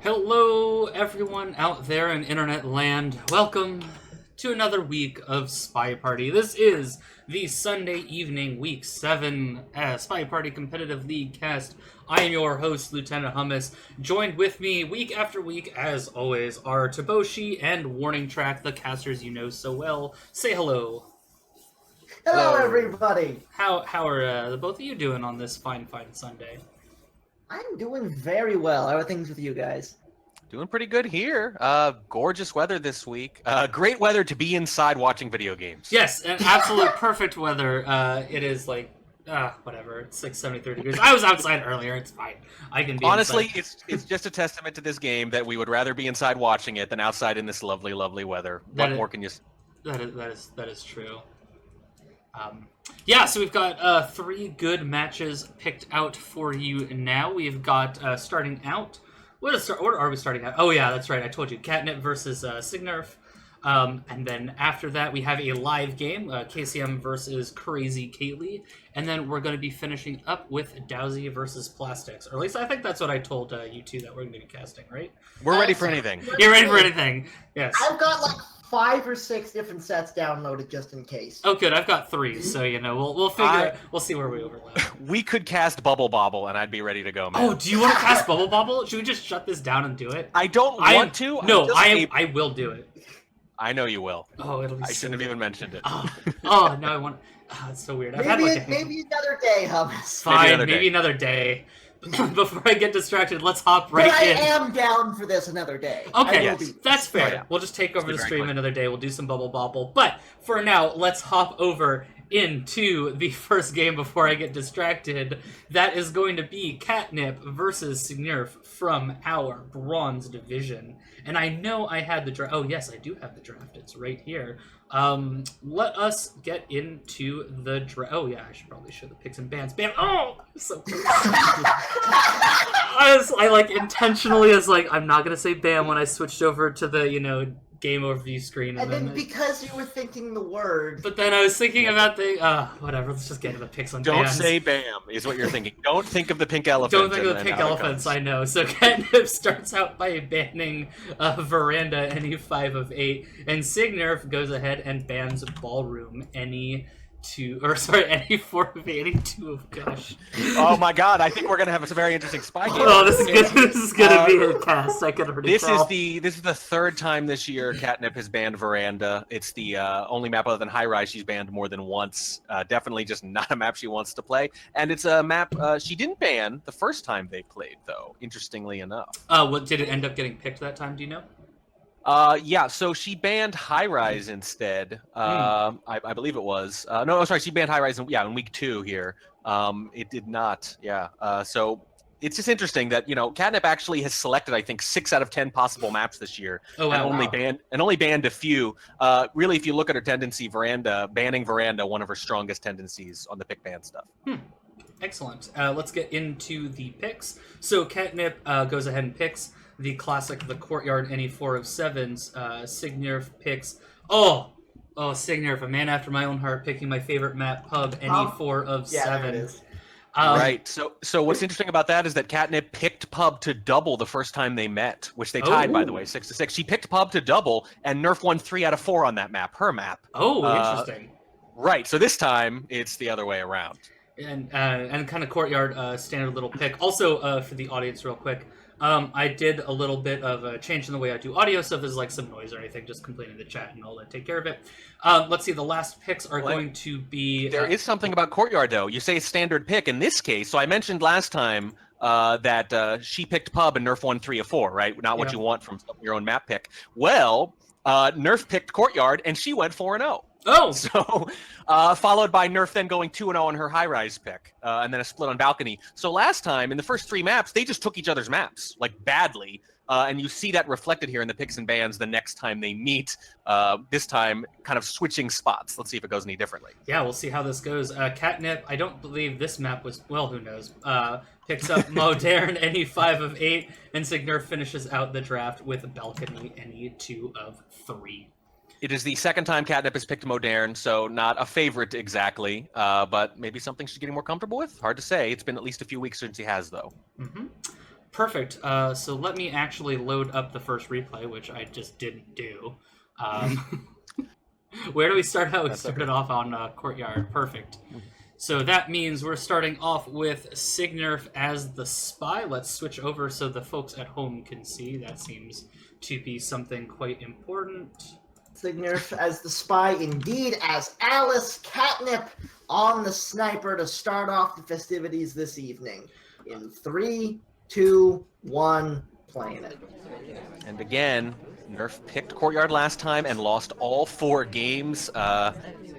Hello, everyone out there in internet land. Welcome to another week of Spy Party. This is the Sunday evening, Week 7 Spy Party Competitive League cast. I am your host, Lieutenant Hummus. Joined with me week after week, as always, are Taboshi and Warning Track, the casters you know so well. Say hello. Hello, everybody. How are the both of you doing on this fine Sunday? I'm doing very well. How are things with you guys? Doing pretty good here. Gorgeous weather this week. Great weather to be inside watching video games. Yes, and absolute perfect weather. It is like, whatever. It's like 73 degrees. I was outside earlier. It's fine. I can be Honestly, inside. it's just a testament to this game that we would rather be inside watching it than outside in this lovely, lovely weather. What more can you say? That is true. Yeah, so we've got 3 good matches picked out for you now. We've got starting out. What are we starting at? Oh yeah, that's right. I told you, Catnip versus Sgnurf. And then after that, we have a live game, KCM versus Crazy Kaylee. And then we're going to be finishing up with Dowsy versus Plastics. Or at least I think that's what I told you two that we're going to be casting, right? We're ready for anything. You're ready for anything. Yes. I've got like 5 or 6 different sets downloaded just in case. Oh, good. I've got 3, so we'll figure. We'll see where we overlap. We could cast Bubble Bobble, and I'd be ready to go, man. Oh, do you want to cast Bubble Bobble? Should we just shut this down and do it? I don't want to. No, I will do it. I know you will. Oh, it'll be. I shouldn't have even mentioned it. Oh, no, I want. Oh, it's so weird. Maybe another day, Hummus. Fine, maybe another day. Before I get distracted, let's hop right but in. I am down for this another day. Okay, that's fair. Oh, yeah. We'll just take over the stream another day. We'll do some Bubble Bobble. But for now, let's hop over into the first game before I get distracted. That is going to be Catnip versus Sgnurf from our Bronze Division. And I know I had the draft. Oh, yes, I do have the draft. It's right here. Let us get into the draft. Oh, yeah, I should probably show the picks and bans. Bam! Oh! So close. I like intentionally was like, I'm not going to say bam when I switched over to the, game overview screen. And then because you were thinking the word. But then I was thinking about the, whatever, let's just get to the picks on Don't bans. say bam, is what you're thinking. Don't think of the pink elephant. Don't think of the pink elephants, I know. So Catnip starts out by banning Veranda any 5 of 8, and Sgnurf goes ahead and bans Ballroom any 4 of 8, any 2 of gosh. Oh my god, I think we're gonna have a very interesting spy game. Oh, this is gonna be a cast. I could already tell. This is the 3rd time this year Catnip has banned Veranda. It's the only map other than High Rise she's banned more than once. Definitely just not a map she wants to play. And it's a map she didn't ban the first time they played, though, interestingly enough. What did it end up getting picked that time, do you know? Yeah, so she banned High Rise instead. I believe it was. No, sorry, she banned High Rise in week 2 here. It did not. Yeah. So it's just interesting that Catnip actually has selected, I think, 6 out of 10 possible maps this year. Oh, wow. And only banned a few. Really, if you look at her tendency, banning Veranda, one of her strongest tendencies on the pick ban stuff. Excellent. Let's get into the picks. So Catnip goes ahead and picks the classic, the Courtyard, any 4 of 7s. Sgnurf picks. Sgnurf, a man after my own heart, picking my favorite map, Pub, any 4 of 7. Right. So what's interesting about that is that Catnip picked Pub to double the first time they met, which they tied, by the way, 6-6. She picked Pub to double, and Nerf won 3 out of 4 on that map, her map. Oh, interesting. Right. So this time it's the other way around. And kind of Courtyard, standard little pick. Also, for the audience, real quick. I did a little bit of a change in the way I do audio, so if there's like some noise or anything, just complain in the chat and I'll take care of it. Let's see, the last picks are going to be... There is something about Courtyard, though. You say standard pick. In this case, so I mentioned last time that she picked Pub and Nerf won 3 of 4, right? Not what you want from your own map pick. Well, Nerf picked Courtyard and she went 4-0. Oh! So, followed by Nerf then going 2-0 on her High Rise pick, and then a split on Balcony. So last time, in the first 3 maps, they just took each other's maps, like, badly. And you see that reflected here in the picks and bans the next time they meet, this time kind of switching spots. Let's see if it goes any differently. Yeah, we'll see how this goes. Catnip, I don't believe this map was... Well, who knows? Picks up Modern, any 5 of 8, and Sgnurf finishes out the draft with Balcony, any 2 of 3. It is the 2nd time Catnip has picked Modern, so not a favorite exactly, but maybe something she's getting more comfortable with. Hard to say. It's been at least a few weeks since he has, though. Mm-hmm. Perfect. So let me actually load up the first replay, which I just didn't do. Where do we start out? We started off on Courtyard. Perfect. So that means we're starting off with Sgnurf as the spy. Let's switch over so the folks at home can see. That seems to be something quite important. Sgnurf as the spy, indeed, as Alice Catnip on the sniper to start off the festivities this evening. In 3, 2, 1, playing it. And again, Nerf picked Courtyard last time and lost all 4 games.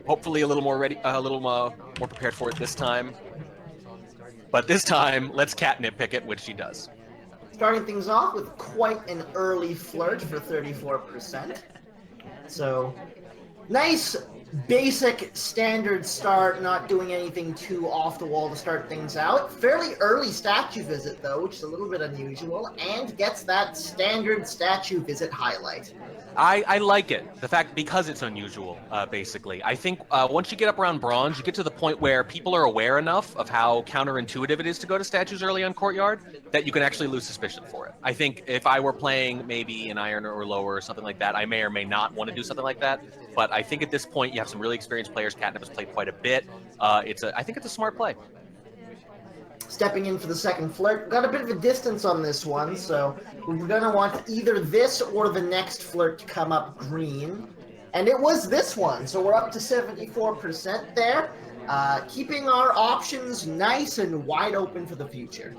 Hopefully a little more ready, a little more prepared for it this time. But this time, let's Catnip pick it, which she does. Starting things off with quite an early flirt for 34%. So, nice basic standard start, not doing anything too off the wall to start things out. Fairly early statue visit though, which is a little bit unusual, and gets that standard statue visit highlight. I like it. The fact, because it's unusual, basically. I think once you get up around bronze, you get to the point where people are aware enough of how counterintuitive it is to go to statues early on Courtyard that you can actually lose suspicion for it. I think if I were playing maybe an iron or lower or something like that, I may or may not want to do something like that. But I think at this point, you have some really experienced players. Catnip has played quite a bit. I think it's a smart play. Stepping in for the second flirt. Got a bit of a distance on this one, so we're going to want either this or the next flirt to come up green. And it was this one, so we're up to 74% there, keeping our options nice and wide open for the future.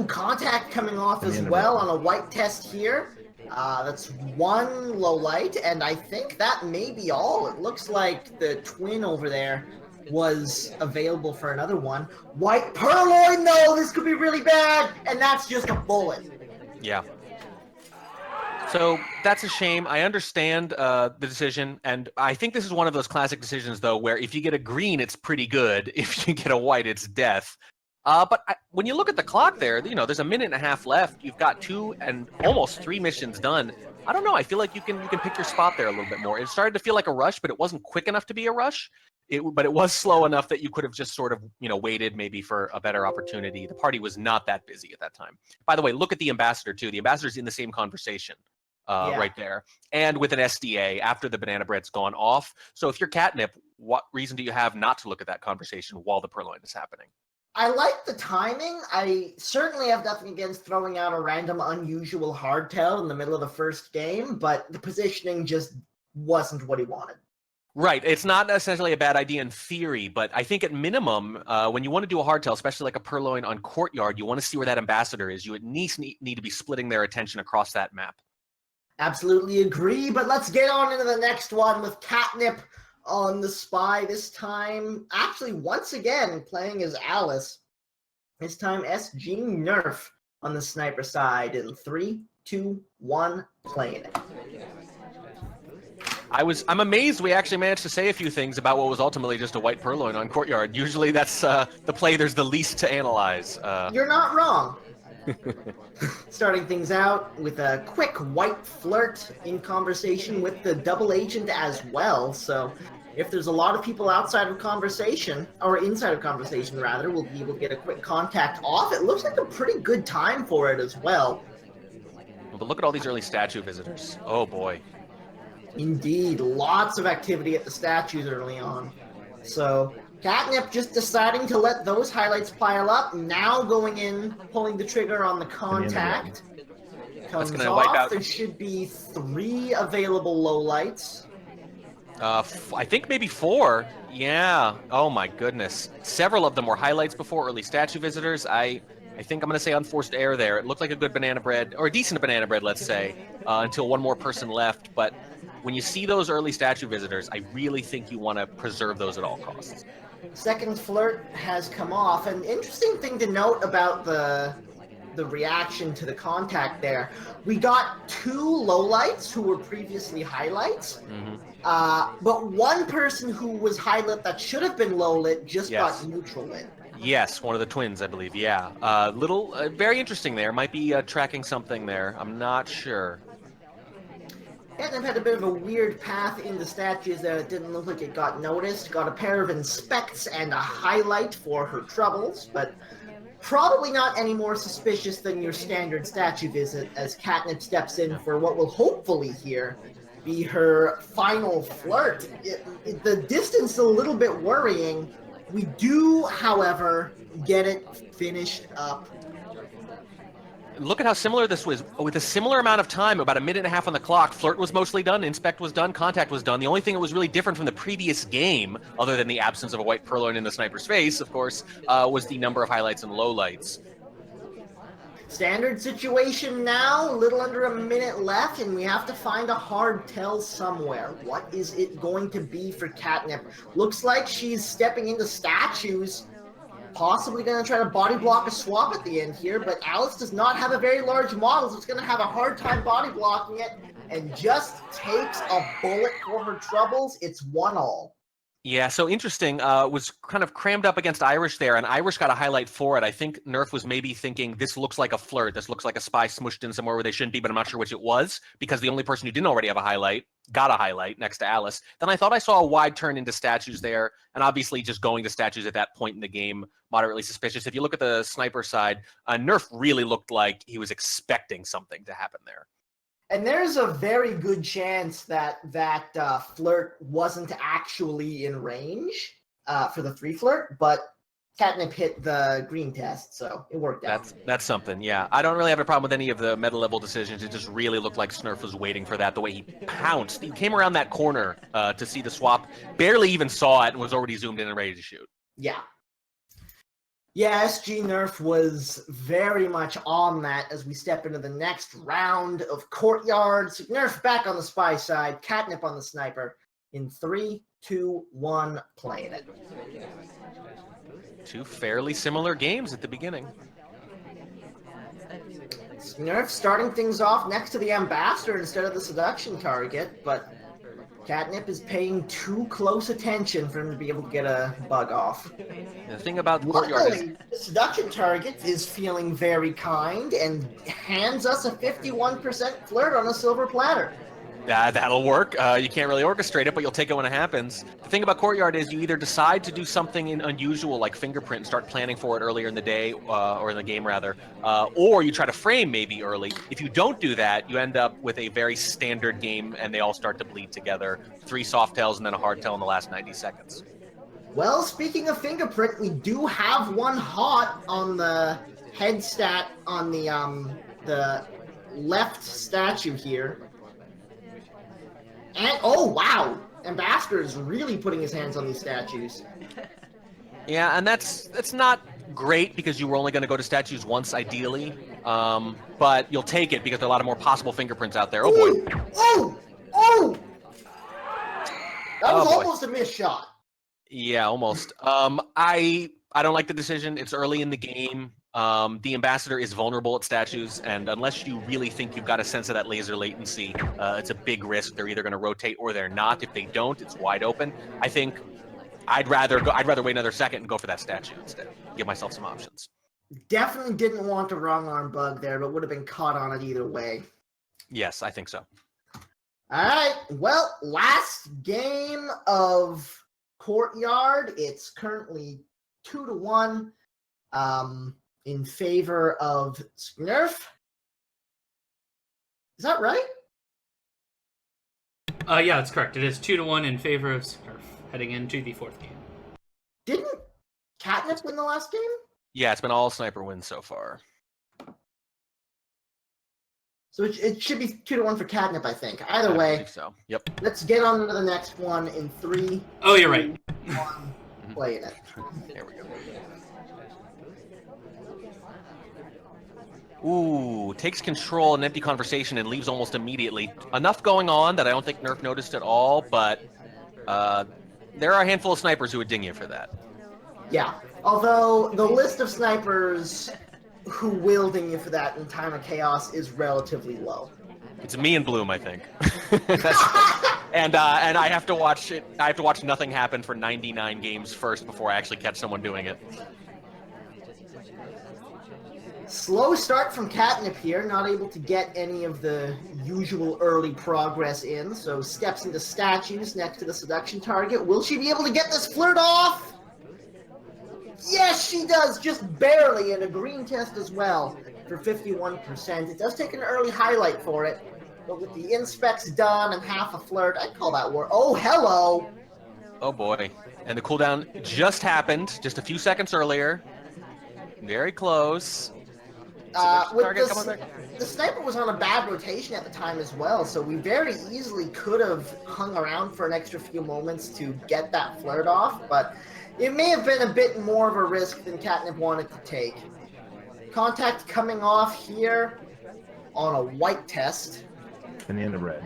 Contact coming off as well on a white test here. That's 1 low light, and I think that may be all. It looks like the twin over there was available for another one. White purloin, though, this could be really bad, and that's just a bullet. Yeah. So that's a shame. I understand the decision, and I think this is one of those classic decisions, though, where if you get a green, it's pretty good. If you get a white, it's death. When you look at the clock there, there's a minute and a half left. You've got 2 and almost 3 missions done. I don't know. I feel like you can pick your spot there a little bit more. It started to feel like a rush, but it wasn't quick enough to be a rush. But it was slow enough that you could have just sort of, waited maybe for a better opportunity. The party was not that busy at that time. By the way, look at the ambassador too. The ambassador's in the same conversation right there, and with an SDA after the banana bread's gone off. So if you're Catnip, what reason do you have not to look at that conversation while the purloin is happening? I like the timing. I certainly have nothing against throwing out a random unusual hardtail in the middle of the first game, but the positioning just wasn't what he wanted. Right. It's not necessarily a bad idea in theory, but I think at minimum, when you want to do a hardtail, especially like a purloin on Courtyard, you want to see where that ambassador is. You at least need to be splitting their attention across that map. Absolutely agree, but let's get on into the next one with Catnip on the spy this time. Actually, once again, playing as Alice. This time, Sgnurf on the sniper side in 3, 2, 1, playing it. I'm amazed we actually managed to say a few things about what was ultimately just a white purloin on Courtyard. Usually that's the play there's the least to analyze. You're not wrong. Starting things out with a quick white flirt in conversation with the double agent as well. So if there's a lot of people outside of conversation, or inside of conversation rather, we'll be able to get a quick contact off. It looks like a pretty good time for it as well. But look at all these early statue visitors. Oh boy. Indeed, lots of activity at the statues early on. So Catnip just deciding to let those highlights pile up, now going in, pulling the trigger on the contact. Comes off, there should be 3 available lowlights. I think maybe 4. Yeah. Oh my goodness. Several of them were highlights before, early statue visitors. I think I'm going to say unforced error there. It looked like a good banana bread, or a decent banana bread, let's say, until one more person left. But when you see those early statue visitors, I really think you want to preserve those at all costs. Second flirt has come off. An interesting thing to note about the reaction to the contact there. We got 2 lowlights who were previously highlights, but one person who was highlight that should have been lowlit just got neutral lit. Yes, one of the twins, I believe. Yeah, very interesting there. Might be tracking something there. I'm not sure. Catnip had a bit of a weird path in the statues there. It didn't look like it got noticed. Got a pair of inspects and a highlight for her troubles, but probably not any more suspicious than your standard statue visit as Catnip steps in for what will hopefully here be her final flirt. The distance is a little bit worrying. We do, however, get it finished up. Look at how similar this was. With a similar amount of time, about a minute and a half on the clock, flirt was mostly done, inspect was done, contact was done. The only thing that was really different from the previous game, other than the absence of a white purloin in the sniper's face, of course, was the number of highlights and lowlights. Standard situation now, a little under a minute left, and we have to find a hard tell somewhere. What is it going to be for Catnip? Looks like she's stepping into statues, possibly going to try to body block a swap at the end here, but Alice does not have a very large model, so it's going to have a hard time body blocking it, and just takes a bullet for her troubles. It's 1-all. Yeah, so interesting. Was kind of crammed up against Irish there, and Irish got a highlight for it. I think Nerf was maybe thinking, this looks like a flirt. This looks like a spy smushed in somewhere where they shouldn't be, but I'm not sure which it was, because the only person who didn't already have a highlight got a highlight next to Alice. Then I thought I saw a wide turn into statues there, and obviously just going to statues at that point in the game, moderately suspicious. If you look at the sniper side, Nerf really looked like he was expecting something to happen there. And there's a very good chance that flirt wasn't actually in range for the 3 flirt, but Catnip hit the green test, so it worked out. That's something, yeah. I don't really have a problem with any of the meta level decisions. It just really looked like Sgnurf was waiting for that, the way he pounced. He came around that corner to see the swap, barely even saw it, and was already zoomed in and ready to shoot. Yeah. Yeah, Sgnurf was very much on that as we step into the next round of Courtyard. Sgnurf back on the spy side, Catnip on the sniper. In 3, 2, 1, playing it. Two fairly similar games at the beginning. Sgnurf starting things off next to the Ambassador instead of the seduction target, but Catnip is paying too close attention for him to be able to get a bug off. The thing about Courtyard is... the seduction target is feeling very kind and hands us a 51% flirt on a silver platter. That'll work. You can't really orchestrate it, but you'll take it when it happens. The thing about Courtyard is you either decide to do something unusual like Fingerprint and start planning for it earlier in the day, or in the game rather, or you try to frame maybe early. If you don't do that, you end up with a very standard game and they all start to bleed together. 3 soft tells and then a hard tell in the last 90 seconds. Well, speaking of Fingerprint, we do have one hot on the head stat on the left statue here. And, oh, wow! Ambassador is really putting his hands on these statues. Yeah, and that's not great because you were only going to go to statues once, ideally. But you'll take it because there are a lot of more possible fingerprints out there. Oh, boy. Oh! Oh! That was almost a missed shot. Yeah, almost. I don't like the decision. It's early in the game. The Ambassador is vulnerable at statues, and unless you really think you've got a sense of that laser latency, it's a big risk. They're either going to rotate or they're not. If they don't, it's wide open. I think I'd rather wait another second and go for that statue instead. Give myself some options. Definitely didn't want a wrong arm bug there, but would have been caught on it either way. Yes, I think so. All right. Well, last game of Courtyard. It's currently 2-1. In favor of Sgnurf. Is that right? Yeah, that's correct. It is 2-1 in favor of Sgnurf, heading into the 4th game. Didn't Catnip win the last game? Yeah, it's been all sniper wins so far. So it should be 2-1 for Catnip, I think. Either way. I think so. Yep. Let's get on to the next one in 3. Oh, you're right. 1, playing it. There we go. Ooh, takes control in empty conversation and leaves almost immediately. Enough going on that I don't think Nerf noticed at all, but there are a handful of snipers who would ding you for that. Yeah, although the list of snipers who will ding you for that in Time of Chaos is relatively low. It's me and Bloom, I think. And I have to watch it. I have to watch nothing happen for 99 games first before I actually catch someone doing it. Slow start from Catnip here, not able to get any of the usual early progress in, so steps into statues next to the seduction target. Will she be able to get this flirt off? Yes, she does, just barely, and a green test as well for 51%. It does take an early highlight for it, but with the inspects done and half a flirt, I'd call that work. Oh, hello! Oh boy. And the cooldown just happened just a few seconds earlier. Very close. The sniper was on a bad rotation at the time as well, so we very easily could have hung around for an extra few moments to get that flirt off, but it may have been a bit more of a risk than Catnip wanted to take. Contact coming off here on a white test. And the end of red.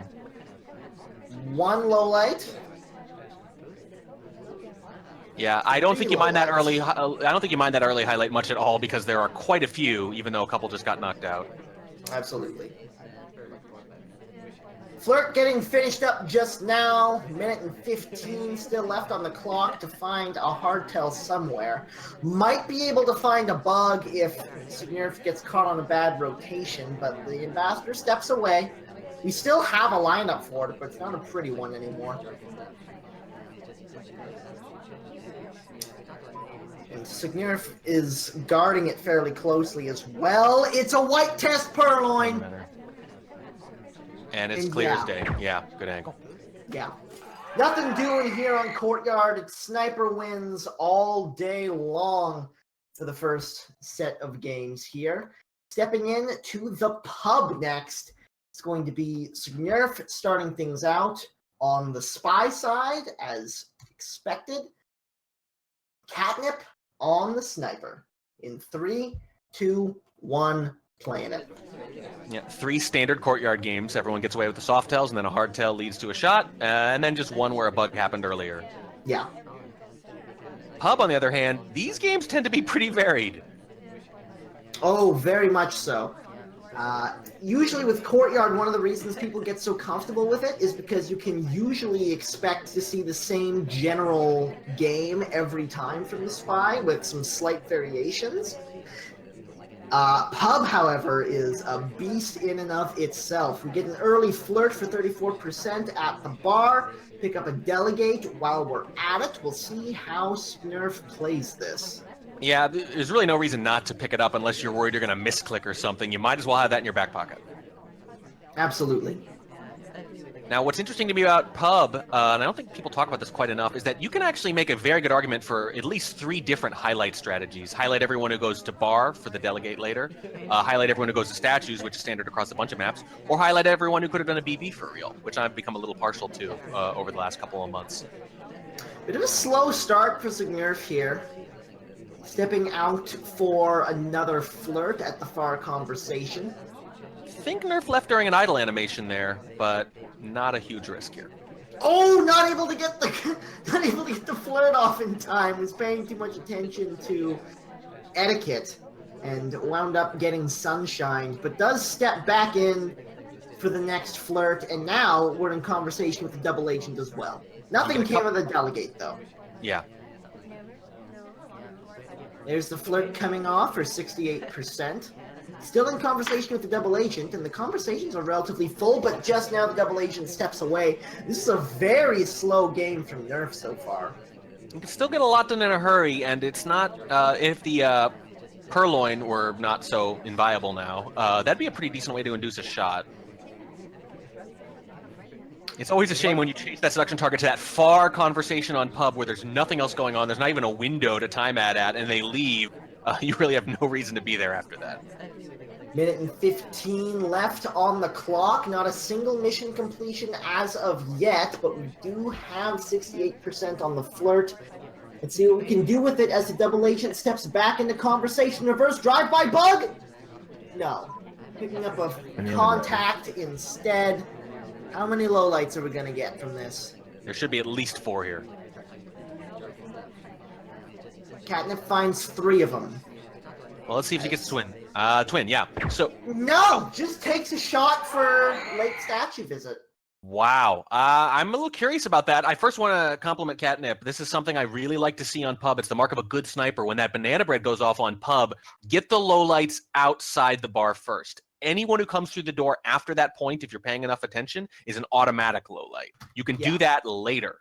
One low light. Yeah, I don't think you mind that early. I don't think you mind that early highlight much at all because there are quite a few, even though a couple just got knocked out. Absolutely. Flirt getting finished up just now. Minute and 15 still left on the clock to find a hardtail somewhere. Might be able to find a bug if Sgnurf gets caught on a bad rotation, but the ambassador steps away. We still have a lineup for it, but it's not a pretty one anymore. And Sgnurf is guarding it fairly closely as well. It's a white test purloin! And it's clear as day. Yeah, good angle. Yeah. Nothing doing here on Courtyard. It's sniper wins all day long for the first set of games here. Stepping in to the pub next, it's going to be Sgnurf starting things out on the spy side, as expected. Catnip on the sniper. In 3, 2, 1, playing it. Yeah, 3 standard Courtyard games. Everyone gets away with the soft tails, and then a hard tail leads to a shot, and then just one where a bug happened earlier. Yeah. Pub, on the other hand, these games tend to be pretty varied. Oh, very much so. Usually with Courtyard, one of the reasons people get so comfortable with it is because you can usually expect to see the same general game every time from the spy with some slight variations. Pub, however, is a beast in and of itself. We get an early flirt for 34% at the bar, pick up a delegate while we're at it. We'll see how Sgnurf plays this. Yeah, there's really no reason not to pick it up unless you're worried you're going to misclick or something. You might as well have that in your back pocket. Absolutely. Now, what's interesting to me about Pub, and I don't think people talk about this quite enough, is that you can actually make a very good argument for at least 3 different highlight strategies. Highlight everyone who goes to bar for the delegate later, highlight everyone who goes to statues, which is standard across a bunch of maps, or highlight everyone who could have done a BB for real, which I've become a little partial to over the last couple of months. Bit of a slow start for Sgnurf here. Stepping out for another flirt at the far conversation. I think Nerf left during an idle animation there, but not a huge risk here. Oh, not able to get the flirt off in time. Was paying too much attention to etiquette and wound up getting sunshined, but does step back in for the next flirt, and now we're in conversation with the double agent as well. Nothing came of the delegate though. Yeah. There's the flirt coming off for 68%. Still in conversation with the double agent, and the conversations are relatively full, but just now the double agent steps away. This is a very slow game from Nerf so far. You can still get a lot done in a hurry, and it's not, if the purloin were not so inviolable now, that'd be a pretty decent way to induce a shot. It's always a shame when you chase that seduction target to that far conversation on Pub where there's nothing else going on, there's not even a window to time at, and they leave. You really have no reason to be there after that. Minute and 15 left on the clock. Not a single mission completion as of yet, but we do have 68% on the flirt. Let's see what we can do with it as the double agent steps back into conversation. Reverse drive-by bug? No. Picking up a contact instead. How many lowlights are we going to get from this? There should be at least 4 here. Catnip finds 3 of them. Well, let's see if he gets twin. Twin, yeah. So no, just takes a shot for late statue visit. Wow. I'm a little curious about that. I first want to compliment Catnip. This is something I really like to see on Pub. It's the mark of a good sniper. When that banana bread goes off on Pub, get the lowlights outside the bar first. Anyone who comes through the door after that point, if you're paying enough attention, is an automatic lowlight. You can do that later.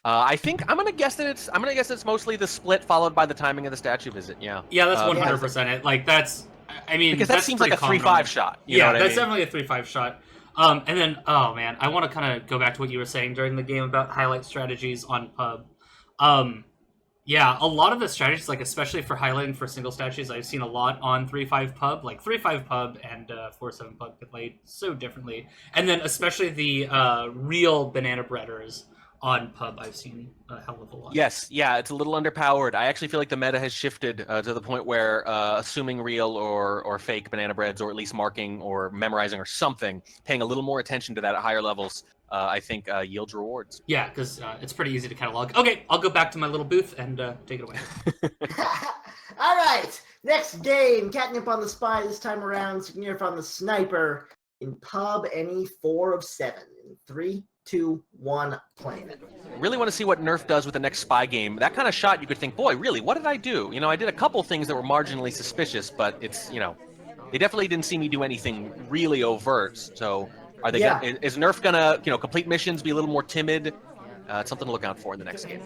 I think I'm gonna guess that it's mostly the split followed by the timing of the statue visit. Yeah. Yeah, that's Because 100% it. Like that's, I mean, because that that's seems like pretty a common 3-5 shot. You know Yeah, what I that's mean? definitely a 3-5 shot. And then, oh man, I want to kind of go back to what you were saying during the game about highlight strategies on pub. Um, yeah, a lot of the strategies, like especially for highlighting for single statues, I've seen a lot on 3-5 pub. Like 3-5 pub and 4-7 pub get played so differently, and then especially the real banana breaders on pub, I've seen a hell of a lot. Yes, yeah, it's a little underpowered. I actually feel like the meta has shifted to the point where assuming real or fake banana breads, or at least marking or memorizing or something, paying a little more attention to that at higher levels, I think yields rewards. Yeah, because it's pretty easy to catalog. Okay, I'll go back to my little booth and take it away. All right, next game. Catnip on the spy this time around. Sgnurf on the sniper. In pub, any 4 of 7. In 3, 2, 1, playing it. Really want to see what Nerf does with the next spy game. That kind of shot, you could think, boy, really, what did I do? You know, I did a couple things that were marginally suspicious, but it's, you know, they definitely didn't see me do anything really overt. So, are they? Yeah. Is Nerf gonna, you know, complete missions, be a little more timid? It's something to look out for in the next game.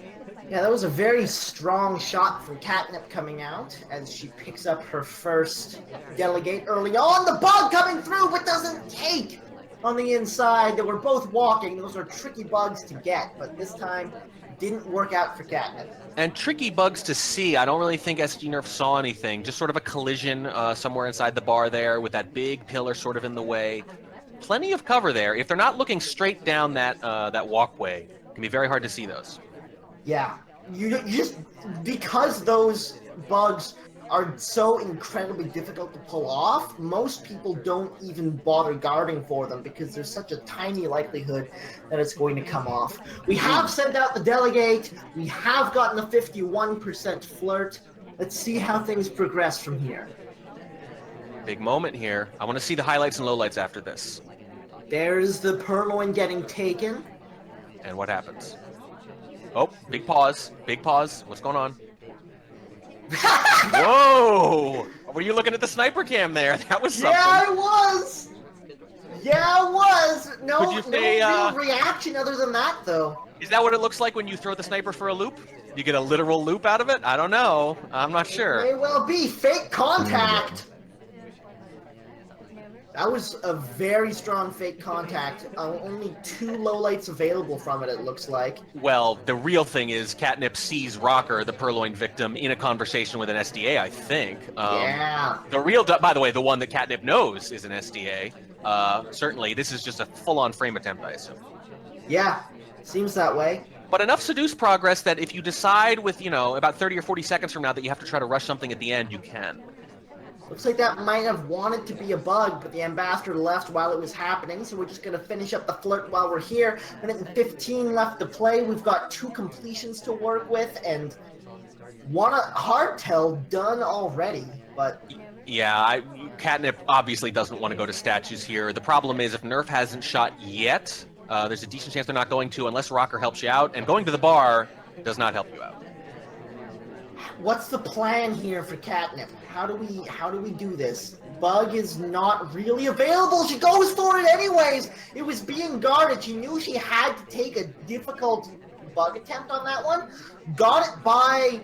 Yeah, that was a very strong shot from Catnip coming out as she picks up her first delegate early on. The bug coming through, but doesn't take on the inside. They were both walking. Those are tricky bugs to get, but this time didn't work out for Catnip. And tricky bugs to see. I don't really think Sgnurf saw anything. Just sort of a collision somewhere inside the bar there with that big pillar sort of in the way. Plenty of cover there. If they're not looking straight down that walkway, it can be very hard to see those. Yeah, you just because those bugs are so incredibly difficult to pull off, most people don't even bother guarding for them because there's such a tiny likelihood that it's going to come off. We have sent out the delegate. We have gotten a 51% flirt. Let's see how things progress from here. Big moment here. I want to see the highlights and lowlights after this. There's the purloin getting taken. And what happens? Oh, big pause. Big pause. What's going on? Whoa! Were you looking at the sniper cam there? That was something. Yeah, I was! Yeah, I was! No, Would you say, no real reaction other than that, though. Is that what it looks like when you throw the sniper for a loop? You get a literal loop out of it? I don't know. I'm not sure. May well be. Fake contact! That was a very strong fake contact. Only 2 lowlights available from it, it looks like. Well, the real thing is Catnip sees Rocker, the purloin victim, in a conversation with an SDA, I think. Yeah. The real, by the way, the one that Catnip knows is an SDA. Certainly, this is just a full-on frame attempt, I assume. Yeah, seems that way. But enough seduce progress that if you decide with, you know, about 30 or 40 seconds from now that you have to try to rush something at the end, you can. Looks like that might have wanted to be a bug, but the ambassador left while it was happening, so we're just going to finish up the flirt while we're here. Minute and 15 left to play. We've got 2 completions to work with, and one hardtail done already, but... Yeah, Catnip obviously doesn't want to go to statues here. The problem is if Nerf hasn't shot yet, there's a decent chance they're not going to unless Rocker helps you out, and going to the bar does not help you out. What's the plan here for Catnip? How do we do this? Bug is not really available. She goes for it anyways. It was being guarded. She knew she had to take a difficult bug attempt on that one. Got it by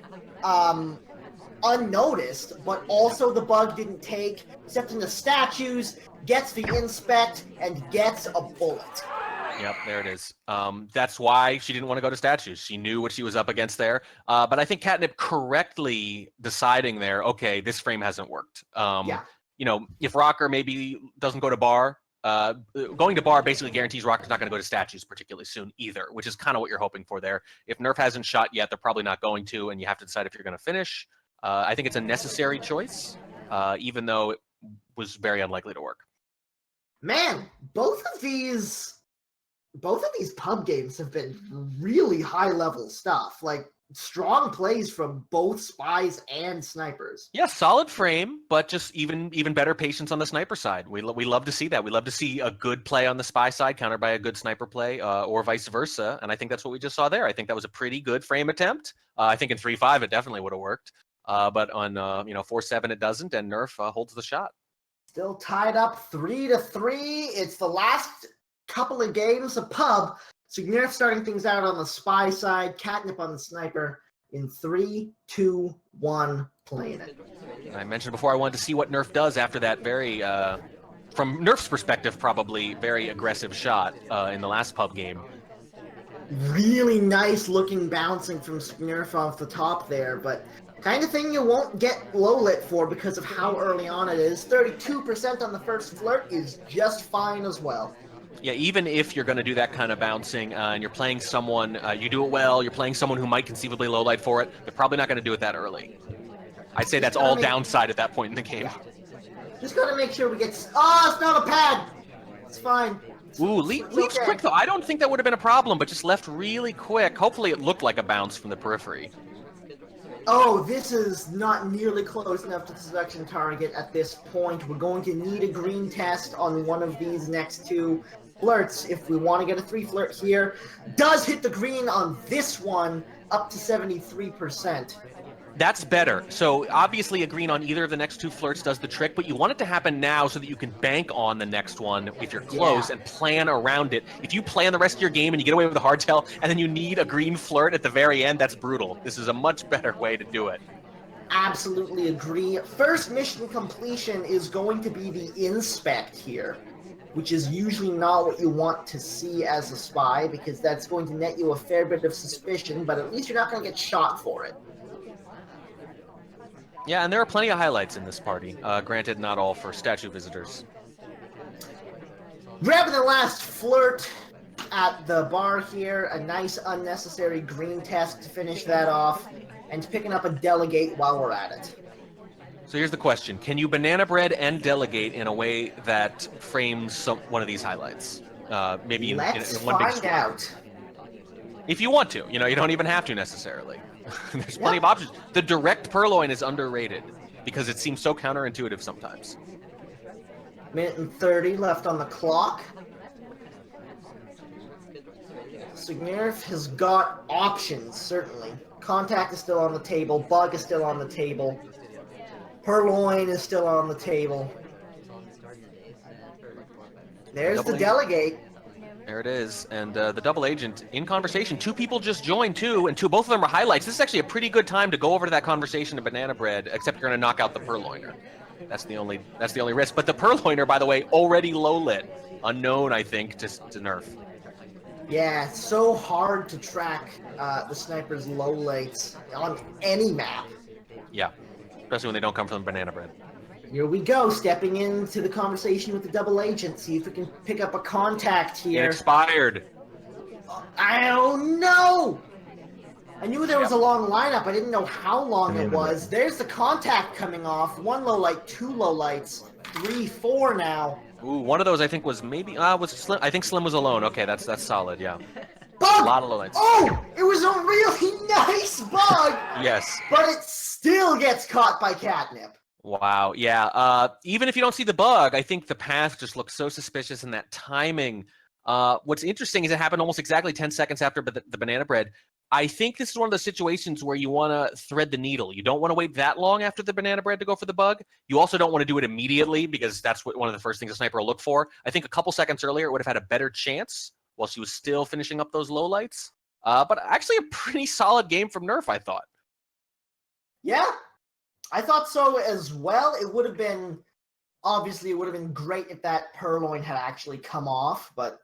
unnoticed, but also the bug didn't take, except in the statues, gets the inspect, and gets a bullet. Yep, there it is. That's why she didn't want to go to statues. She knew what she was up against there. But I think Catnip correctly deciding there, okay, this frame hasn't worked. Yeah. You know, if Rocker maybe doesn't go to bar, going to bar basically guarantees Rocker's not going to go to statues particularly soon either, which is kind of what you're hoping for there. If Nerf hasn't shot yet, they're probably not going to, and you have to decide if you're going to finish. I think it's a necessary choice, even though it was very unlikely to work. Man, both of these pub games have been really high-level stuff. Like, strong plays from both spies and snipers. Yeah, solid frame, but just even better patience on the sniper side. We love to see that. We love to see a good play on the spy side countered by a good sniper play, or vice versa. And I think that's what we just saw there. I think that was a pretty good frame attempt. I think in 3-5 it definitely would have worked. But on 4-7 it doesn't, and Nerf holds the shot. Still tied up 3-3. It's the last couple of games of pub. Sgnurf starting things out on the spy side, Catnip on the sniper in 3, 2, 1, playing it. I mentioned before I wanted to see what Nerf does after that very, from Nerf's perspective, probably very aggressive shot in the last pub game. Really nice looking bouncing from Sgnurf off the top there, but kind of thing you won't get low lit for because of how early on it is. 32% on the first flirt is just fine as well. Yeah, even if you're going to do that kind of bouncing and you're playing someone, you do it well, you're playing someone who might conceivably low light for it, they're probably not going to do it that early. I'd say that's all downside at that point in the game. Yeah. Just gotta make sure we get... Oh, it's not a pad! It's fine. Ooh, leaps quick though. I don't think that would have been a problem, but just left really quick. Hopefully it looked like a bounce from the periphery. Oh, this is not nearly close enough to the selection target at this point. We're going to need a green test on one of these next two flirts if we want to get a 3 flirt here. Does hit the green on this one, up to 73%. That's better. So obviously a green on either of the next 2 flirts does the trick, but you want it to happen now so that you can bank on the next one if you're close and plan around it. If you plan the rest of your game and you get away with a hardtail and then you need a green flirt at the very end, that's brutal. This is a much better way to do it. Absolutely agree. First mission completion is going to be the inspect here, which is usually not what you want to see as a spy because that's going to net you a fair bit of suspicion, but at least you're not going to get shot for it. Yeah, and there are plenty of highlights in this party. Granted, not all for statue visitors. Grabbing the last flirt at the bar here, a nice unnecessary green test to finish that off, and picking up a delegate while we're at it. So here's the question. Can you banana bread and delegate in a way that frames one of these highlights? Maybe in one big Let's find out. If you want to. You know, you don't even have to necessarily. There's plenty of options. The direct purloin is underrated because it seems so counterintuitive sometimes. Minute and 30 left on the clock. Sgnurf has got options, certainly. Contact is still on the table. Bug is still on the table. Purloin is still on the table. There's the delegate. There it is, and the double agent in conversation. 2 people just joined too, and both of them are highlights. This is actually a pretty good time to go over to that conversation to banana bread, except you're going to knock out the purloiner. That's the only risk. But the purloiner, by the way, already low lit, unknown I think to Nerf. Yeah, it's so hard to track the sniper's low lights on any map. Yeah, especially when they don't come from banana bread. Here we go, stepping into the conversation with the double agent. See if we can pick up a contact here. It expired. Oh no! I knew there was a long lineup. I didn't know how long it was. There's the contact coming off. 1 low light, 2 low lights, 3, 4 now. Ooh, one of those I think was maybe was Slim. I think Slim was alone. Okay, that's solid. Yeah. Bug! A lot of low lights. Oh, it was a really nice bug. Yes. But it still gets caught by Catnip. Wow. Yeah. Even if you don't see the bug, I think the path just looks so suspicious and that timing. What's interesting is it happened almost exactly 10 seconds after the banana bread. I think this is one of those situations where you want to thread the needle. You don't want to wait that long after the banana bread to go for the bug. You also don't want to do it immediately because that's one of the first things a sniper will look for. I think a couple seconds earlier it would have had a better chance while she was still finishing up those lowlights. But actually a pretty solid game from Nerf, I thought. Yeah, I thought so as well. It would have been, obviously, it would have been great if that purloin had actually come off, but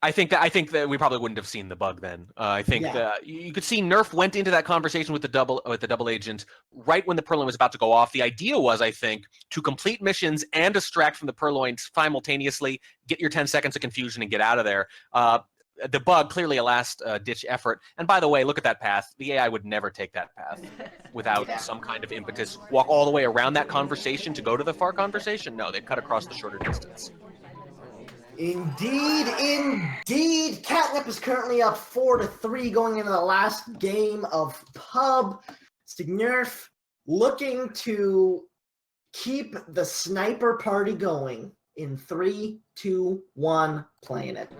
I think that we probably wouldn't have seen the bug then. I think that you could see Nerf went into that conversation with the double agent right when the purloin was about to go off. The idea was, I think, to complete missions and distract from the purloin simultaneously, get your 10 seconds of confusion and get out of there. The bug, clearly a last-ditch effort. And by the way, look at that path. The AI would never take that path without some kind of impetus. Walk all the way around that conversation to go to the far conversation? No, they'd cut across the shorter distance. Indeed. Catnip is currently up 4-3 going into the last game of pub. Sgnurf looking to keep the sniper party going in 3, 2, 1, playing it.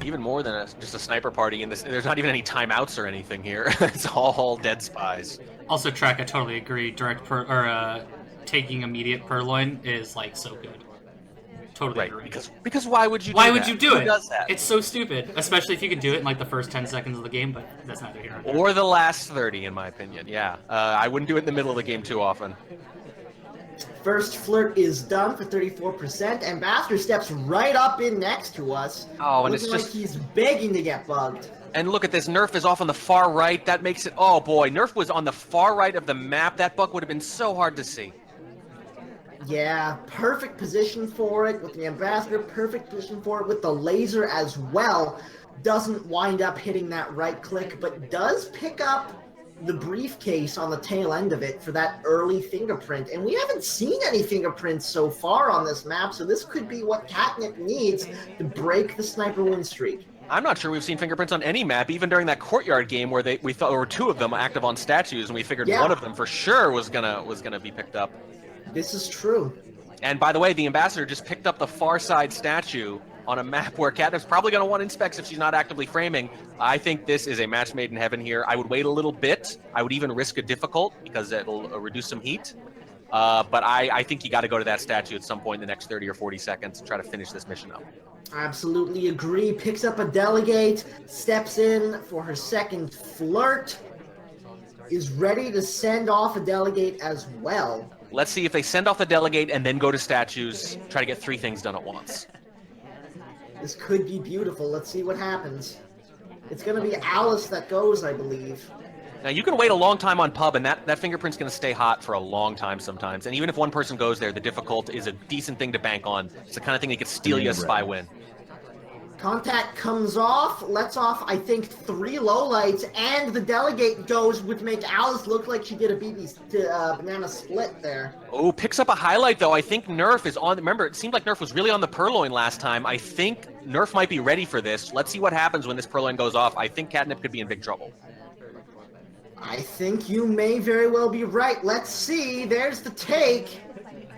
Even more than just a sniper party in this. There's not even any timeouts or anything here. It's all dead spies. Also, Track, I totally agree. Taking immediate purloin is like so good. Totally Right, agree. because why would you? Why do would that? you do Who it? does that? It's so stupid, especially if you can do it in like the first 10 seconds of the game. But that's neither here nor there. Or the last 30, in my opinion. Yeah, I wouldn't do it in the middle of the game too often. First flirt is done for 34%. Ambassador steps right up in next to us. Oh, and looking it's just like he's begging to get bugged. And look at this, Nerf is off on the far right. That makes it, oh boy, Nerf was on the far right of the map. That bug would have been so hard to see. Yeah, perfect position for it with the Ambassador, perfect position for it with the laser as well. Doesn't wind up hitting that right click, but does pick up the briefcase on the tail end of it for that early fingerprint. And we haven't seen any fingerprints so far on this map, so this could be what Catnip needs to break the sniper win streak. I'm not sure we've seen fingerprints on any map, even during that courtyard game where we thought there were two of them active on statues, and we figured one of them for sure was gonna be picked up. This is true. And by the way, the Ambassador just picked up the far side statue on a map where Catnip's probably going to want inspects if she's not actively framing. I think this is a match made in heaven here. I would wait a little bit. I would even risk a difficult because it'll reduce some heat. But I think you got to go to that statue at some point in the next 30 or 40 seconds and try to finish this mission up. Absolutely agree. Picks up a delegate, steps in for her second flirt, is ready to send off a delegate as well. Let's see if they send off the delegate and then go to statues, try to get 3 things done at once. This could be beautiful. Let's see what happens. It's going to be Alice that goes, I believe. Now, you can wait a long time on pub, and that fingerprint's going to stay hot for a long time sometimes. And even if one person goes there, the difficult is a decent thing to bank on. It's the kind of thing that could steal you a spy win. Contact comes off, lets off, I think, 3 lowlights, and the delegate goes, which make Alice look like she did a banana split there. Oh, picks up a highlight, though. I think Nerf is on. Remember, it seemed like Nerf was really on the purloin last time. I think Nerf might be ready for this. Let's see what happens when this purloin goes off. I think Catnip could be in big trouble. I think you may very well be right. Let's see. There's the take.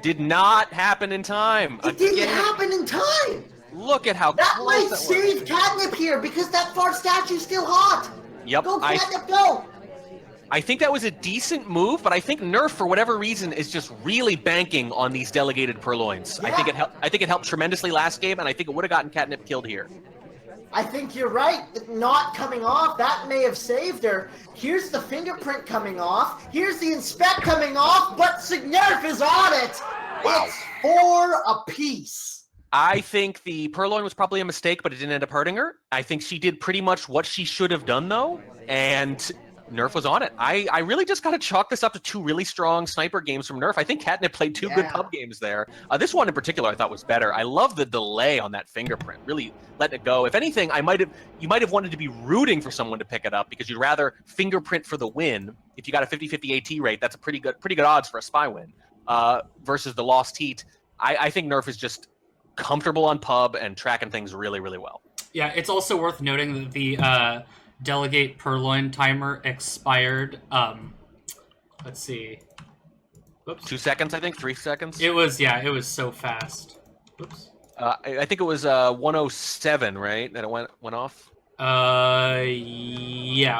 Did not happen in time. It didn't happen in time. Look at how that close might that save Catnip here because that far statue's still hot. Yep. Go, Catnip, go. I think that was a decent move, but I think Nerf, for whatever reason, is just really banking on these delegated purloins. Yeah. I think it helped tremendously last game, and I think it would have gotten Catnip killed here. I think you're right. Not coming off, that may have saved her. Here's the fingerprint coming off. Here's the inspect coming off, but Sgnurf is on it. Wow. It's 4 apiece. I think the purloin was probably a mistake, but it didn't end up hurting her. I think she did pretty much what she should have done, though, and Nerf was on it. I really just got to chalk this up to 2 really strong sniper games from Nerf. I think Catnip played 2 good pub games there. This one in particular I thought was better. I love the delay on that fingerprint, really letting it go. If anything, you might have wanted to be rooting for someone to pick it up because you'd rather fingerprint for the win. If you got a 50-50 AT rate, that's a pretty good odds for a spy win versus the lost heat. I think Nerf is just comfortable on pub and tracking things really, really well. Yeah, it's also worth noting that the delegate purloin timer expired. Let's see. Whoops. 2 seconds, I think. 3 seconds. It was so fast. Whoops. I think it was 107, right? That it went off. Yeah,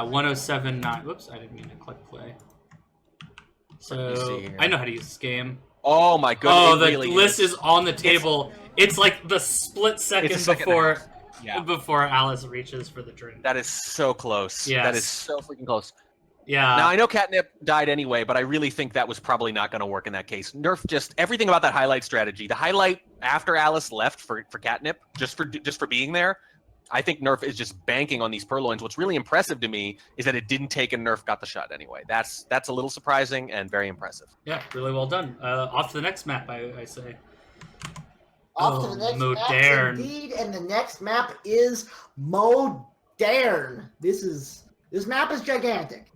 107.9. Whoops, I didn't mean to click play. So I know how to use this game. Oh my goodness! Oh, the list is on the table. It's like the split second before Alice reaches for the drink. That is so close. Yes. That is so freaking close. Yeah. Now, I know Catnip died anyway, but I really think that was probably not going to work in that case. Nerf just everything about that highlight strategy. The highlight after Alice left for Catnip, just for being there, I think Nerf is just banking on these purloins. What's really impressive to me is that it didn't take and Nerf got the shot anyway. That's a little surprising and very impressive. Yeah, really well done. Off to the next map, I say. Off to the next map, indeed, and the next map is Modern. This map is gigantic.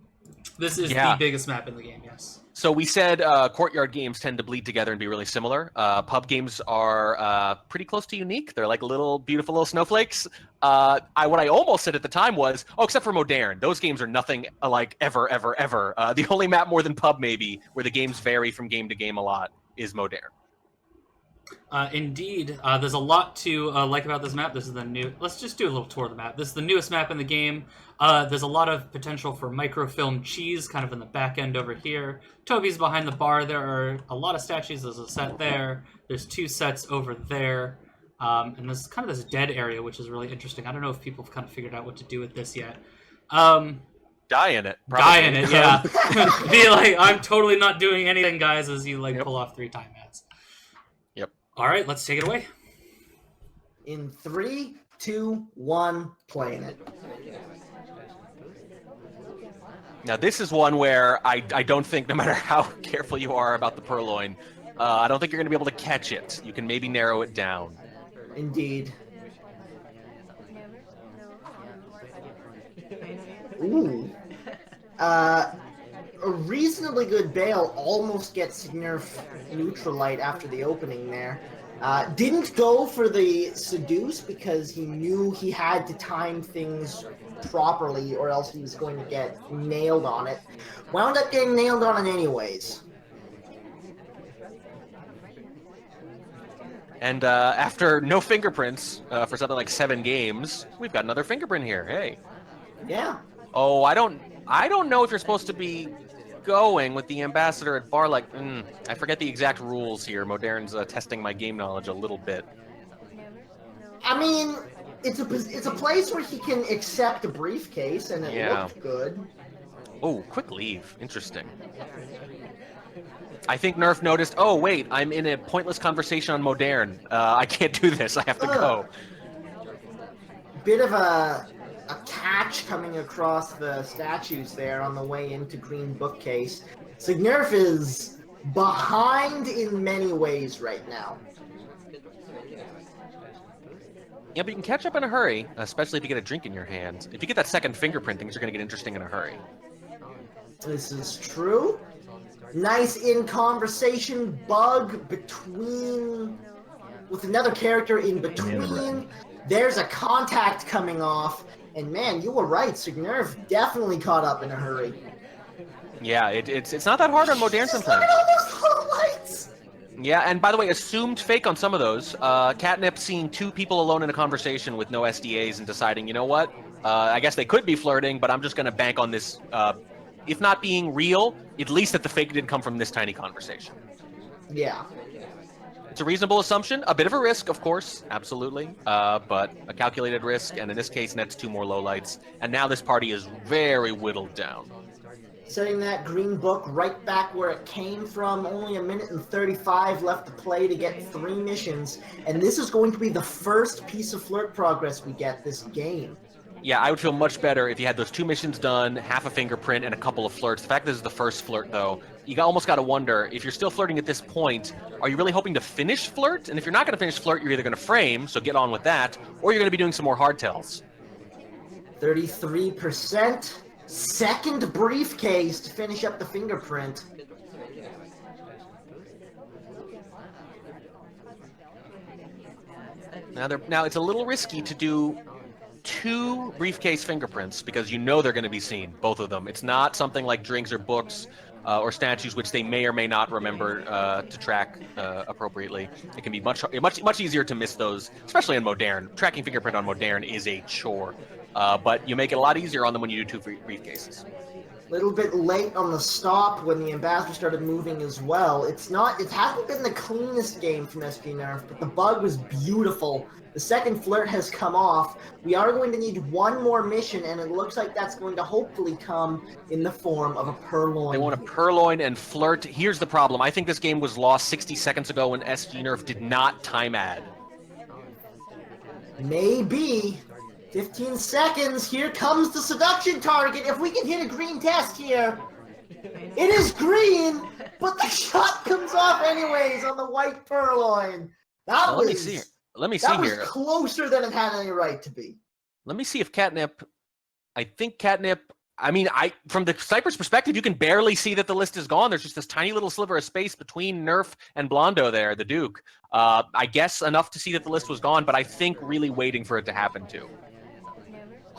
This is the biggest map in the game, yes. So we said courtyard games tend to bleed together and be really similar. Pub games are pretty close to unique. They're like beautiful little snowflakes. What I almost said at the time was, except for Modern. Those games are nothing alike ever, ever, ever. The only map more than Pub maybe, where the games vary from game to game a lot, is Modern. Indeed, there's a lot to like about this map. This is the new. Let's just do a little tour of the map. This is the newest map in the game. There's a lot of potential for microfilm cheese, kind of in the back end over here. Toby's behind the bar. There are a lot of statues. There's a set there. There's 2 sets over there, and there's kind of this dead area, which is really interesting. I don't know if people have kind of figured out what to do with this yet. Die in it. Probably. Die in it, yeah. Be like, I'm totally not doing anything, guys, as you like pull off 3 time ads. Yep. All right, let's take it away. In 3, 2, 1, playing it. Now, this is one where I don't think, no matter how careful you are about the purloin, I don't think you're going to be able to catch it. You can maybe narrow it down. Indeed. Ooh. A reasonably good bail almost gets Sgnurf Neutralite after the opening there. Didn't go for the Seduce because he knew he had to time things properly or else he was going to get nailed on it. Wound up getting nailed on it anyways. And after no fingerprints for something like 7 games, we've got another fingerprint here. Hey. Yeah. Oh, I don't know if you're supposed to be going with the ambassador at bar. Like, I forget the exact rules here. Modern's testing my game knowledge a little bit. I mean, it's a place where he can accept a briefcase, and it looked good. Oh, quick leave. Interesting. I think Nerf noticed, oh, wait, I'm in a pointless conversation on Modern. I can't do this. I have to go. Bit of a catch coming across the statues there on the way into Green Bookcase. Sgnurf is behind in many ways right now. Yeah, but you can catch up in a hurry, especially if you get a drink in your hand. If you get that second fingerprint, things are going to get interesting in a hurry. This is true. Nice in-conversation bug between... with another character in between. There's a contact coming off. And man, you were right. Sgnurf definitely caught up in a hurry. Yeah, it's not that hard on Modern sometimes. Look at all those little lights! Yeah, and by the way, assumed fake on some of those. Catnip seeing 2 people alone in a conversation with no SDAs and deciding, you know what? I guess they could be flirting, but I'm just going to bank on this, if not being real, at least that the fake didn't come from this tiny conversation. Yeah. It's a reasonable assumption, a bit of a risk, of course, absolutely, but a calculated risk, and in this case, nets 2 more lowlights, and now this party is very whittled down. Setting that green book right back where it came from, only 1 minute and 35 left to play to get 3 missions, and this is going to be the first piece of flirt progress we get this game. Yeah, I would feel much better if you had those 2 missions done, half a fingerprint, and a couple of flirts. The fact this is the first flirt, though, you almost got to wonder, if you're still flirting at this point, are you really hoping to finish flirt? And if you're not going to finish flirt, you're either going to frame, so get on with that, or you're going to be doing some more hardtails. 33%. Second briefcase to finish up the fingerprint. Now it's a little risky to do 2 briefcase fingerprints because you know they're going to be seen, both of them. It's not something like drinks or books or statues, which they may or may not remember to track appropriately. It can be much easier to miss those, especially in Modern. Tracking fingerprint on Modern is a chore, but you make it a lot easier on them when you do 2 briefcases. A little bit late on the stop when the ambassador started moving as well. It hasn't been the cleanest game from Sgnurf, but the bug was beautiful. The second flirt has come off. We are going to need 1 more mission, and it looks like that's going to hopefully come in the form of a purloin. They want a purloin and flirt. Here's the problem. I think this game was lost 60 seconds ago when Sgnurf did not time add. Maybe. 15 seconds. Here comes the seduction target. If we can hit a green test here. It is green, but the shot comes off anyways on the white purloin. Let me see here. That was closer than it had any right to be. Let me see if Catnip... I think Catnip... I mean, from the sniper's perspective, you can barely see that the list is gone. There's just this tiny little sliver of space between Nerf and Blondo there, the Duke. I guess enough to see that the list was gone, but I think really waiting for it to happen too.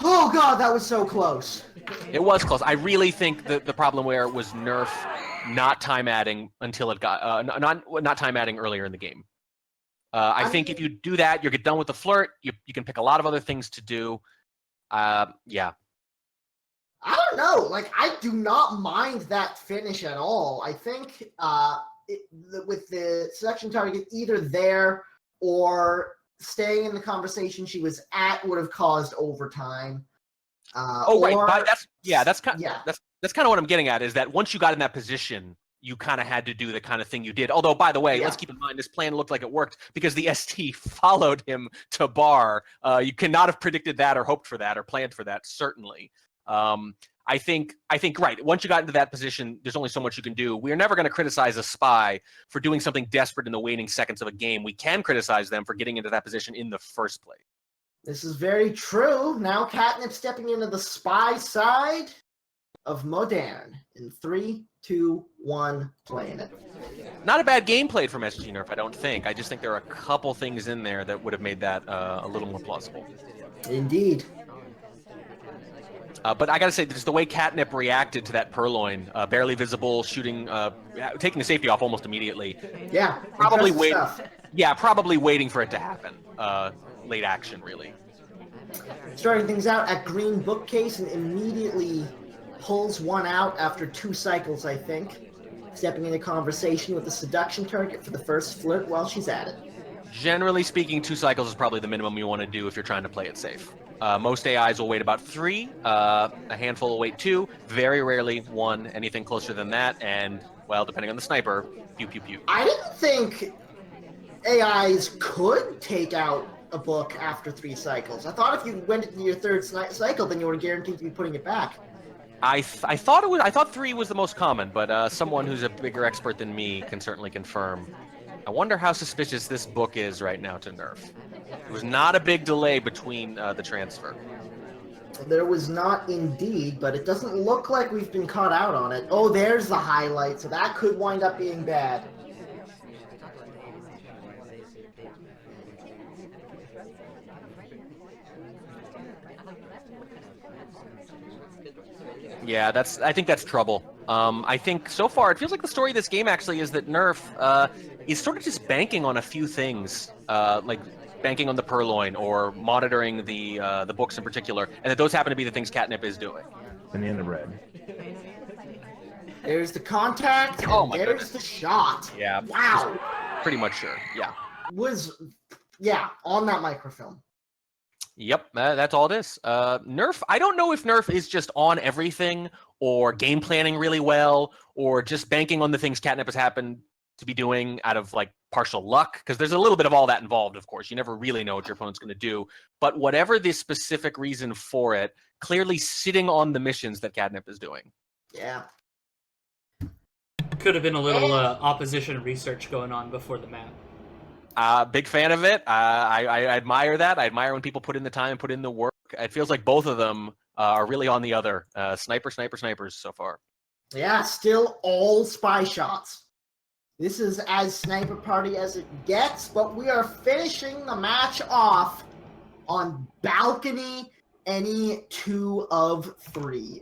Oh god, that was so close. It was close. I really think that the problem where was Nerf not time adding until it got... not time adding earlier in the game. I think if you do that, you get done with the flirt. You can pick a lot of other things to do. Yeah. I don't know. Like, I do not mind that finish at all. I think with the seduction target either there or staying in the conversation she was at would have caused overtime. Right. But that's kind of what I'm getting at, is that once you got in that position, you kind of had to do the kind of thing you did. Although, by the way, let's keep in mind this plan looked like it worked because the ST followed him to bar. You cannot have predicted that or hoped for that or planned for that, certainly. I think right. Once you got into that position, there's only so much you can do. We're never going to criticize a spy for doing something desperate in the waning seconds of a game. We can criticize them for getting into that position in the first place. This is very true. Now Catnip stepping into the spy side of Modern in 3, 2, 1, playing it. Not a bad game played from Sgnurf, I don't think. I just think there are a couple things in there that would have made that a little more plausible. Indeed. But I gotta say, just the way Catnip reacted to that purloin, barely visible, shooting, taking the safety off almost immediately. Yeah, probably waiting. Yeah, probably waiting for it to happen. Late action, really. Starting things out at green bookcase and immediately pulls one out after 2 cycles, I think. Stepping into conversation with the seduction target for the first flirt while she's at it. Generally speaking, 2 cycles is probably the minimum you want to do if you're trying to play it safe. Most AIs will wait about 3, a handful will wait 2, very rarely 1, anything closer than that, and, well, depending on the sniper, pew pew pew. I didn't think AIs could take out a book after 3 cycles. I thought if you went into your 3rd cycle, then you were guaranteed to be putting it back. I thought 3 was the most common, but someone who's a bigger expert than me can certainly confirm. I wonder how suspicious this book is right now to Nerf. There was not a big delay between the transfer. There was not indeed, but it doesn't look like we've been caught out on it. Oh, there's the highlight, so that could wind up being bad. Yeah, I think that's trouble. I think so far it feels like the story of this game actually is that Nerf is sort of just banking on a few things, like banking on the purloin or monitoring the books in particular, and that those happen to be the things Catnip is doing. Banana bread. There's the contact, and there's the shot. Yeah. Wow. Pretty much sure, yeah. On that microfilm. Yep, that's all it is. Nerf, I don't know if Nerf is just on everything or game planning really well or just banking on the things Catnip has happened to be doing out of like partial luck, because there's a little bit of all that involved, of course. You never really know what your opponent's going to do. But whatever the specific reason for it, clearly sitting on the missions that Catnip is doing. Yeah. Could have been a little opposition research going on before the map. Big fan of it. I admire that. I admire when people put in the time and put in the work. It feels like both of them are really on the other. Snipers so far. Yeah, still all spy shots. This is as sniper party as it gets, but we are finishing the match off on balcony any 2 of 3.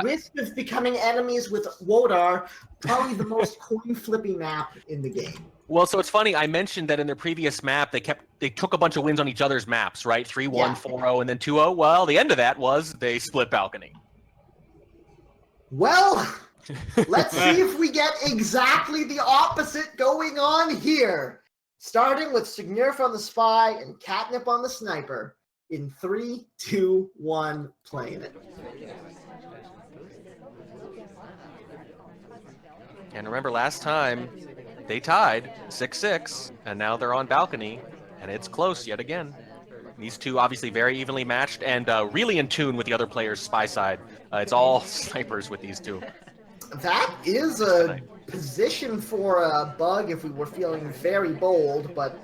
Risk of becoming enemies with Wodar, probably the most coin-flipping map in the game. Well, so it's funny. I mentioned that in their previous map, they took a bunch of wins on each other's maps, right? 3-1, 4-0, and then 2-0. Well, the end of that was they split balcony. Well, let's see if we get exactly the opposite going on here. Starting with Sgnurf on the spy and Catnip on the sniper. In 3, 2, 1, playing it. And remember, last time they tied 6-6, and now they're on balcony, and it's close yet again. These two obviously very evenly matched and really in tune with the other players' spy side. It's all snipers with these two. That is a position for a bug if we were feeling very bold, but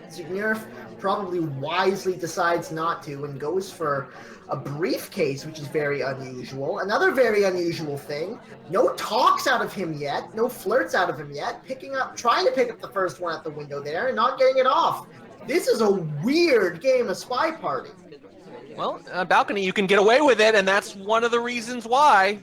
Sgnurf probably wisely decides not to and goes for a briefcase, which is very unusual. Another very unusual thing, no talks out of him yet, no flirts out of him yet, trying to pick up the first one at the window there and not getting it off. This is a weird game of Spy Party. Well, balcony, you can get away with it, and that's one of the reasons why.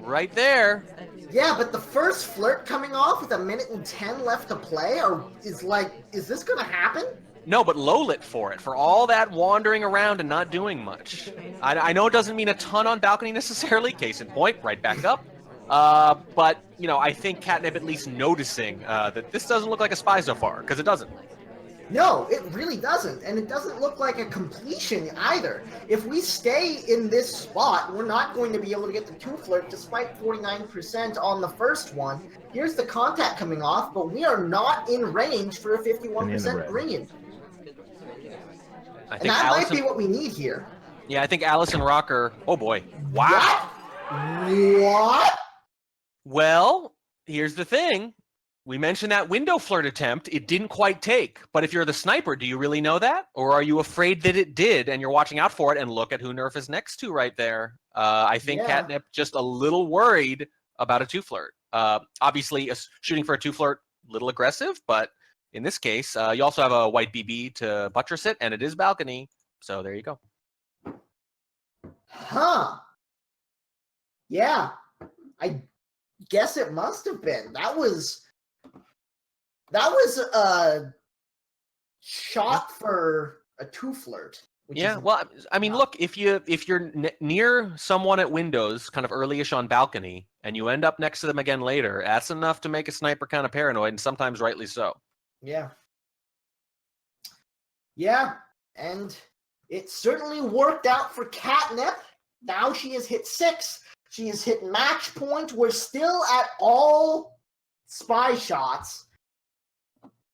right there. Yeah, but the first flirt coming off with 1:10 left to play is this gonna happen? No, but low lit for it, for all that wandering around and not doing much. I know it doesn't mean a ton on balcony necessarily, case in point, right back up. But, I think Catnip at least noticing that this doesn't look like a spy so far, because it doesn't. No, it really doesn't, and it doesn't look like a completion either. If we stay in this spot, we're not going to be able to get the 2 flirt despite 49% on the first one. Here's the contact coming off, but we are not in range for a 51% green. And that might be what we need here. Yeah, I think Allison Rocker... Oh, boy. Wow. What? Well, here's the thing. We mentioned that window flirt attempt. It didn't quite take. But if you're the sniper, do you really know that? Or are you afraid that it did and you're watching out for it? And look at who Nerf is next to right there. I think Catnip just a little worried about a 2 flirt. Obviously, shooting for a 2 flirt, a little aggressive. But in this case, you also have a white BB to buttress it. And it is balcony. So there you go. Huh. Yeah. I guess it must have been. That was a shot for a 2 flirt. Yeah, well, I mean, look, if you're near someone at windows, kind of early-ish on balcony, and you end up next to them again later, that's enough to make a sniper kind of paranoid, and sometimes rightly so. Yeah. Yeah, and it certainly worked out for Catnip. Now she has hit 6. She has hit match point. We're still at all spy shots.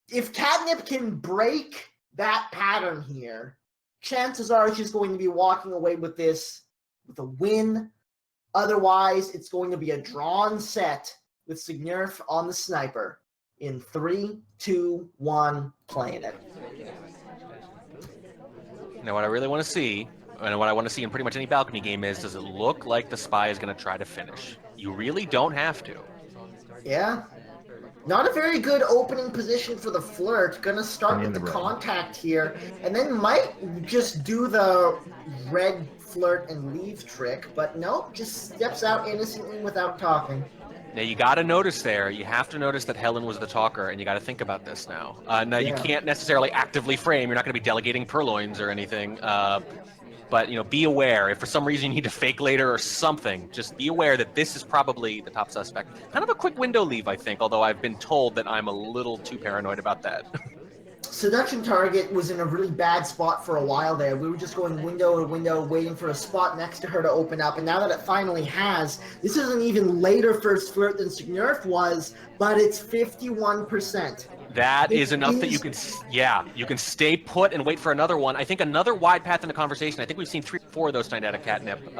If Catnip can break that pattern here, chances are she's going to be walking away with this with a win. Otherwise, it's going to be a drawn set with Sgnurf on the sniper in 3, 2, 1, playing it. Now, what I really want to see, and what I want to see in pretty much any balcony game is, does it look like the spy is going to try to finish? You really don't have to. Yeah. Not a very good opening position for the flirt. Gonna start with the contact here, and then might just do the red flirt and leave trick, but nope, just steps out innocently without talking. Now, you got to notice there, you have to notice that Helen was the talker, and you got to think about this now. You can't necessarily actively frame. You're not going to be delegating purloins or anything. But, be aware. If for some reason you need to fake later or something, just be aware that this is probably the top suspect. Kind of a quick window leave, I think, although I've been told that I'm a little too paranoid about that. Seduction target was in a really bad spot for a while there. We were just going window to window, waiting for a spot next to her to open up, and now that it finally has, this is an even later first flirt than Sgnurf was, but it's 51%. That is enough that you can stay put and wait for another one. I think another wide path in the conversation. I think we've seen 3 or 4 of those tonight out of Catnip.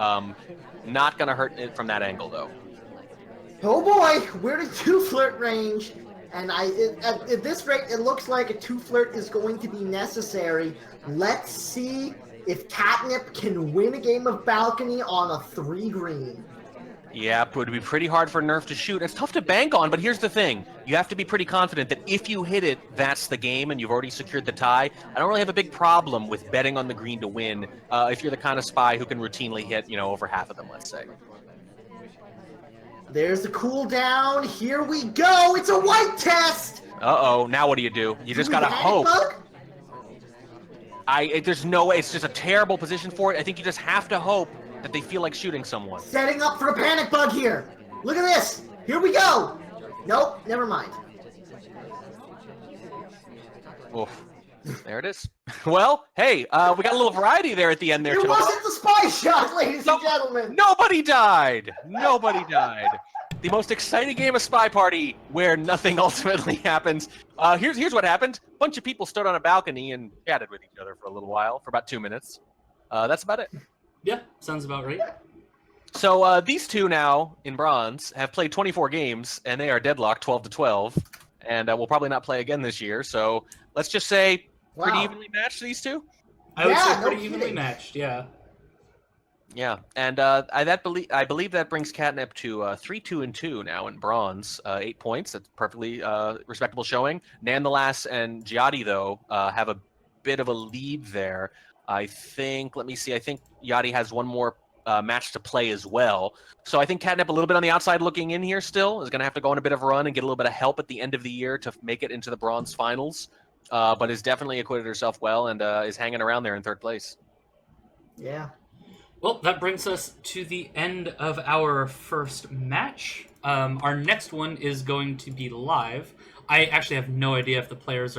Not going to hurt it from that angle, though. Oh boy, we're in 2 flirt range, and at this rate, it looks like a 2 flirt is going to be necessary. Let's see if Catnip can win a game of balcony on a 3 green. Yeah, it would be pretty hard for Nerf to shoot. It's tough to bank on, but here's the thing. You have to be pretty confident that if you hit it, that's the game, and you've already secured the tie. I don't really have a big problem with betting on the green to win if you're the kind of spy who can routinely hit, over half of them, let's say. There's the cooldown. Here we go. It's a white test. Uh-oh. Now what do? You just gotta hope. There's no way. It's just a terrible position for it. I think you just have to hope that they feel like shooting someone. Setting up for a panic bug here. Look at this. Here we go. Nope, never mind. Oof. There it is. Well, hey, we got a little variety there at the end there. It wasn't the spy shot, ladies and gentlemen. Nobody died. Nobody died. The most exciting game of Spy Party where nothing ultimately happens. Here's what happened. A bunch of people stood on a balcony and chatted with each other for a little while, for about 2 minutes. That's about it. Yeah, sounds about right. So these two now in bronze have played 24 games, and they are deadlocked 12-12, and will probably not play again this year. So let's just say pretty evenly matched, these two. I would say pretty evenly matched, yeah. Yeah, and I believe that brings Catnip to 3-2-2 now in bronze, 8 points. That's perfectly respectable showing. Nandalas and Giatti, though, have a bit of a lead there. I think, let me see, I think Yachty has one more match to play as well. So I think Catnip a little bit on the outside looking in here still is going to have to go on a bit of a run and get a little bit of help at the end of the year to make it into the bronze finals. But has definitely acquitted herself well and is hanging around there in third place. Yeah. Well, that brings us to the end of our first match. Our next one is going to be live. I actually have no idea if the players are